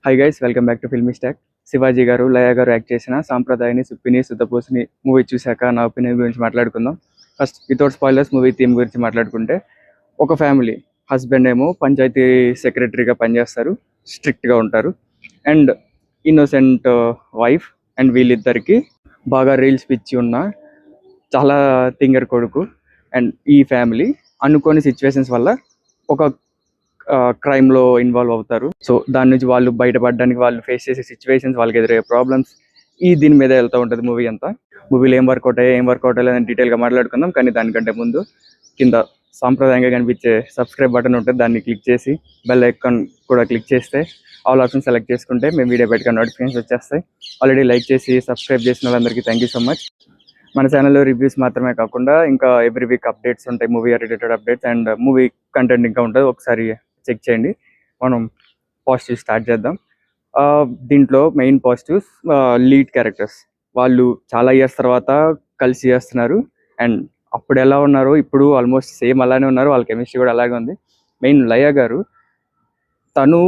Hi guys, welcome back to Filmy stock. Shivaji గారు, లయ గారు act చేసిన సాంప్రదాయని, సుప్పిని, సుతపూసిని మూవీ చూశాక నా ఒపీనియన్ గురించి మాట్లాడుకుందాం. First without spoilers movie theme గురించి మాట్లాడుకుంటే, ఒక ఫ్యామిలీ హస్బెండ్ ఏమో పంచాయతీ సెక్రటరీగా పనిచేస్తారు, స్ట్రిక్ట్గా ఉంటారు. అండ్ ఇన్నోసెంట్ వైఫ్ అండ్ వీళ్ళిద్దరికి బాగా రీల్స్ పిచ్చి ఉన్న చాలా తింగర్ కొడుకు. అండ్ ఈ ఫ్యామిలీ అనుకోని సిచ్యువేషన్స్ వల్ల ఒక క్రైమ్లో ఇన్వాల్వ్ అవుతారు. సో దాని నుంచి వాళ్ళు బయటపడడానికి వాళ్ళు ఫేస్ చేసే సిచ్యువేషన్స్, వాళ్ళకి ఎదురయ్యే ప్రాబ్లమ్స్, దీని మీద వెళ్తూ ఉంటుంది మూవీ అంతా. మూవీలో ఏం వర్కౌట్ అయ్యాయని డీటెయిల్గా మాట్లాడుకుందాం. కానీ దానికంటే ముందు కింద సాంప్రదాయంగా కనిపించే సబ్స్క్రైబ్ బటన్ ఉంటుంది, దాన్ని క్లిక్ చేసి బెల్ ఐకాన్ కూడా క్లిక్ చేస్తే ఆల్ ఆప్షన్ సెలెక్ట్ చేసుకుంటే మేము వీడియో పెట్టగా నోటిఫికేషన్స్ వచ్చేస్తాయి. ఆల్రెడీ లైక్ చేసి సబ్స్క్రైబ్ చేసిన వాళ్ళందరికీ థ్యాంక్ యూ సో మచ్. మన ఛానల్లో రివ్యూస్ మాత్రమే కాకుండా ఇంకా ఎవ్రీ వీక్ అప్డేట్స్ ఉంటాయి, movie related updates and movie content ఇంకా ఉంటుంది. ఒకసారి చెక్ చేయండి. మనం పాజిటివ్ స్టార్ట్ చేద్దాం. దీంట్లో మెయిన్ పాజిటివ్స్, లీడ్ క్యారెక్టర్స్ వాళ్ళు చాలా ఇయర్స్ తర్వాత కలిసి చేస్తున్నారు. అండ్ అప్పుడు ఎలా ఉన్నారో ఇప్పుడు ఆల్మోస్ట్ సేమ్ అలానే ఉన్నారు, వాళ్ళ కెమిస్ట్రీ కూడా అలాగే ఉంది. మెయిన్ లయ గారు, తను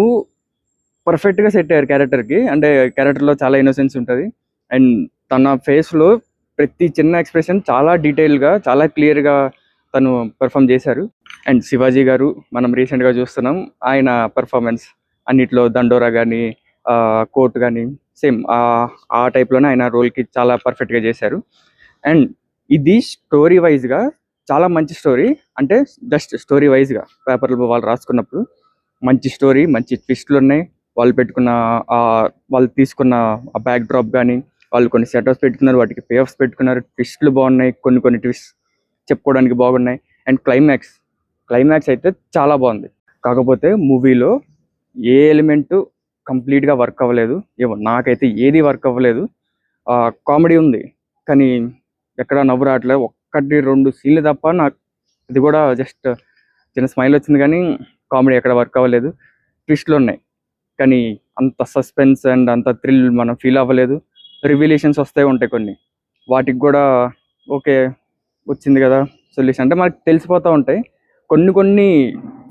పర్ఫెక్ట్గా సెట్ అయ్యారు క్యారెక్టర్కి. అంటే క్యారెక్టర్లో చాలా ఇన్నోసెన్స్ ఉంటుంది. అండ్ తన ఫేస్లో ప్రతి చిన్న ఎక్స్ప్రెషన్ చాలా డీటెయిల్గా, చాలా క్లియర్గా తను పెర్ఫామ్ చేశారు. అండ్ శివాజీ గారు మనం రీసెంట్గా చూస్తున్నాం, ఆయన పర్ఫార్మెన్స్ అన్నిట్లో దండోరా కానీ, కోర్ట్ కానీ సేమ్ ఆ టైప్లోనే ఆయన రోల్కి చాలా పర్ఫెక్ట్గా చేశారు. అండ్ ఇది స్టోరీ వైజ్గా చాలా మంచి స్టోరీ. అంటే జస్ట్ స్టోరీ వైజ్గా పేపర్లో వాళ్ళు రాసుకున్నప్పుడు మంచి స్టోరీ, మంచి ట్విస్ట్లు ఉన్నాయి. వాళ్ళు తీసుకున్న ఆ బ్యాక్ డ్రాప్ కానీ, వాళ్ళు కొన్ని సెటప్స్ పెట్టుకున్నారు, వాటికి పే ఆఫ్స్ పెట్టుకున్నారు, ట్విస్ట్లు బాగున్నాయి, కొన్ని ట్విస్ట్ చెప్పుకోవడానికి బాగున్నాయి. అండ్ క్లైమాక్స్ అయితే చాలా బాగుంది. కాకపోతే మూవీలో ఏ ఎలిమెంటు కంప్లీట్గా వర్క్ అవ్వలేదు. ఏమో నాకైతే ఏది వర్క్ అవ్వలేదు. కామెడీ ఉంది కానీ ఎక్కడ నవ్వు రావట్లేదు. 1-2 సీన్లు తప్ప నాకు అది కూడా జస్ట్ చిన్న స్మైల్ వచ్చింది, కానీ కామెడీ ఎక్కడ వర్క్ అవ్వలేదు. ట్విస్ట్లు ఉన్నాయి కానీ అంత సస్పెన్స్ అండ్ అంత థ్రిల్ మనం ఫీల్ అవ్వలేదు. రివిలేషన్స్ వస్తూ ఉంటాయి కొన్ని, వాటికి కూడా ఓకే వచ్చింది కదా సొల్యూషన్ అంటే మనకు తెలిసిపోతూ ఉంటాయి. కొన్ని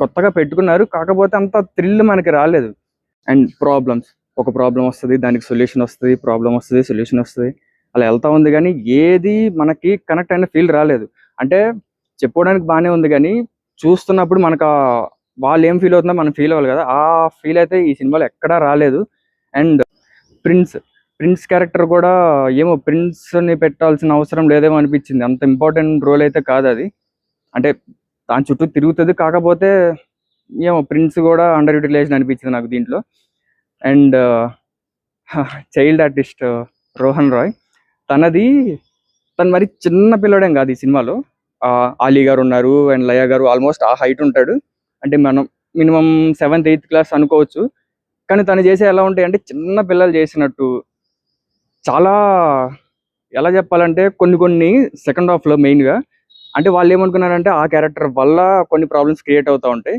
కొత్తగా పెట్టుకున్నారు, కాకపోతే అంత థ్రిల్ మనకి రాలేదు. అండ్ ఒక ప్రాబ్లం వస్తుంది, దానికి సొల్యూషన్ వస్తుంది, ప్రాబ్లం వస్తుంది, సొల్యూషన్ వస్తుంది, అలా వెళ్తూ ఉంది. కానీ ఏది మనకి కనెక్ట్ అయిన ఫీల్ రాలేదు. అంటే చెప్పుకోవడానికి బాగానే ఉంది కానీ చూస్తున్నప్పుడు మనకు వాళ్ళు ఏం ఫీల్ అవుతుందో మనం ఫీల్ అవ్వాలి కదా, ఆ ఫీల్ అయితే ఈ సినిమాలో ఎక్కడా రాలేదు. అండ్ ప్రిన్స్ క్యారెక్టర్ కూడా ఏమో ప్రిన్స్ని పెట్టాల్సిన అవసరం లేదేమో అనిపించింది. అంత ఇంపార్టెంట్ రోల్ అయితే కాదు అది. అంటే దాని చుట్టూ తిరుగుతుంది, కాకపోతే ఏమో ప్రిన్స్ కూడా అండర్ యూటిలైజ్డ్ అనిపించింది నాకు దీంట్లో. And child artist Rohan Roy, తను మరి చిన్న పిల్లడేం కాదు ఈ సినిమాలో. ఆలీ గారు ఉన్నారు అండ్ లయ గారు ఆల్మోస్ట్ ఆ హైట్ ఉంటాడు. అంటే మనం మినిమం 7th 8th క్లాస్ అనుకోవచ్చు. కానీ తను చేసే ఎలా ఉంటాయి అంటే చిన్న పిల్లలు చేసినట్టు. చాలా ఎలా చెప్పాలంటే కొన్ని సెకండ్ హాఫ్లో మెయిన్గా అంటే వాళ్ళు ఏమనుకున్నారంటే ఆ క్యారెక్టర్ వల్ల కొన్ని ప్రాబ్లమ్స్ క్రియేట్ అవుతూ ఉంటాయి.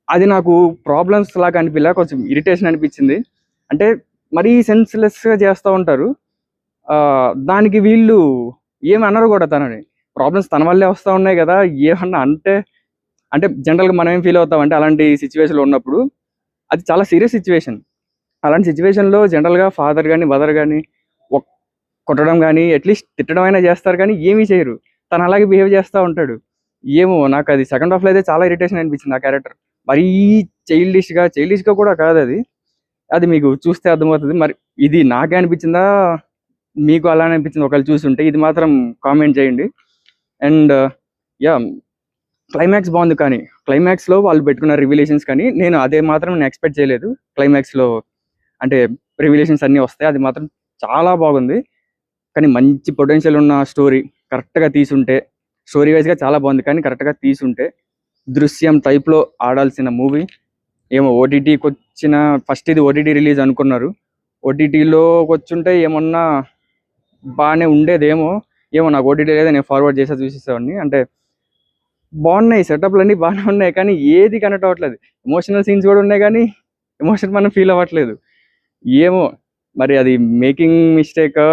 అది నాకు ప్రాబ్లమ్స్ లాగా అనిపించలే, కొంచెం ఇరిటేషన్ అనిపించింది. అంటే మరీ సెన్స్లెస్గా చేస్తూ ఉంటారు. దానికి వీళ్ళు ఏమన్నారు కూడా తనని. ప్రాబ్లమ్స్ తన వల్లే వస్తూ ఉన్నాయి కదా, ఏమన్నా అంటే జనరల్గా మనం ఏం ఫీల్ అవుతామంటే అలాంటి సిచ్యువేషన్లో ఉన్నప్పుడు అది చాలా సీరియస్ సిచ్యువేషన్. అలాంటి సిచ్యువేషన్లో జనరల్గా ఫాదర్ కానీ మదర్ కానీ కొట్టడం కానీ అట్లీస్ట్ తిట్టడం అయినా చేస్తారు, కానీ ఏమీ చేయరు. తను అలాగే బిహేవ్ చేస్తూ ఉంటాడు. ఏమో నాకు అది సెకండ్ హాఫ్లో అయితే చాలా ఇరిటేషన్ అనిపించింది ఆ క్యారెక్టర్. మరీ చైల్డిష్గా కూడా కాదు అది. అది మీకు చూస్తే అర్థమవుతుంది. మరి ఇది నాకే అనిపించిందా, మీకు అలానే అనిపించింది ఒకవేళ చూస్తుంటే ఇది మాత్రం కామెంట్ చేయండి. అండ్ క్లైమాక్స్ బాగుంది, కానీ క్లైమాక్స్లో వాళ్ళు పెట్టుకున్న రివిలేషన్స్ కానీ నేను అదే మాత్రం నేను ఎక్స్పెక్ట్ చేయలేదు. క్లైమాక్స్లో అంటే రివిలేషన్స్ అన్నీ వస్తాయి, అది మాత్రం చాలా బాగుంది. కానీ మంచి పొటెన్షియల్ ఉన్న స్టోరీ కరెక్ట్గా తీసుంటే, స్టోరీ వైజ్గా చాలా బాగుంది కానీ కరెక్ట్గా తీసుంటే దృశ్యం టైప్లో ఆడాల్సిన మూవీ. ఏమో ఓటీటీకి వచ్చిన ఫస్ట్ ఇది ఓటీటీ రిలీజ్ అనుకున్నారు, ఓటీటీలో వచ్చుంటే ఏమన్నా బాగానే ఉండేదేమో. ఏమో నాకు ఓటీటీ లేదా, నేను ఫార్వర్డ్ చేసే చూసేసేవాడిని. అంటే బాగున్నాయి, సెటప్లు అన్నీ బాగానే ఉన్నాయి కానీ ఏది కనెక్ట్ అవ్వట్లేదు. ఎమోషనల్ సీన్స్ కూడా ఉన్నాయి కానీ ఎమోషన్ మనం ఫీల్ అవ్వట్లేదు. ఏమో మరి అది మేకింగ్ మిస్టేకో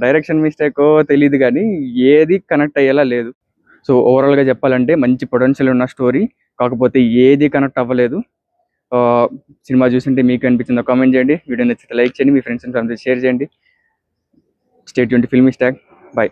డైరెక్షన్ మిస్టేకో తెలియదు కానీ ఏది కనెక్ట్ అయ్యేలా లేదు. సో ఓవరాల్గా చెప్పాలంటే మంచి పొటెన్షియల్ ఉన్న స్టోరీ, కాకపోతే ఏది కనెక్ట్ అవ్వలేదు. సినిమా చూస్తుంటే మీకు అనిపించిందో కామెంట్ చేయండి. వీడియో నచ్చితే లైక్ చేయండి, మీ ఫ్రెండ్స్ అండ్ ఫ్యామిలీ షేర్ చేయండి. Stay tuned to Filmy Stack. Bye.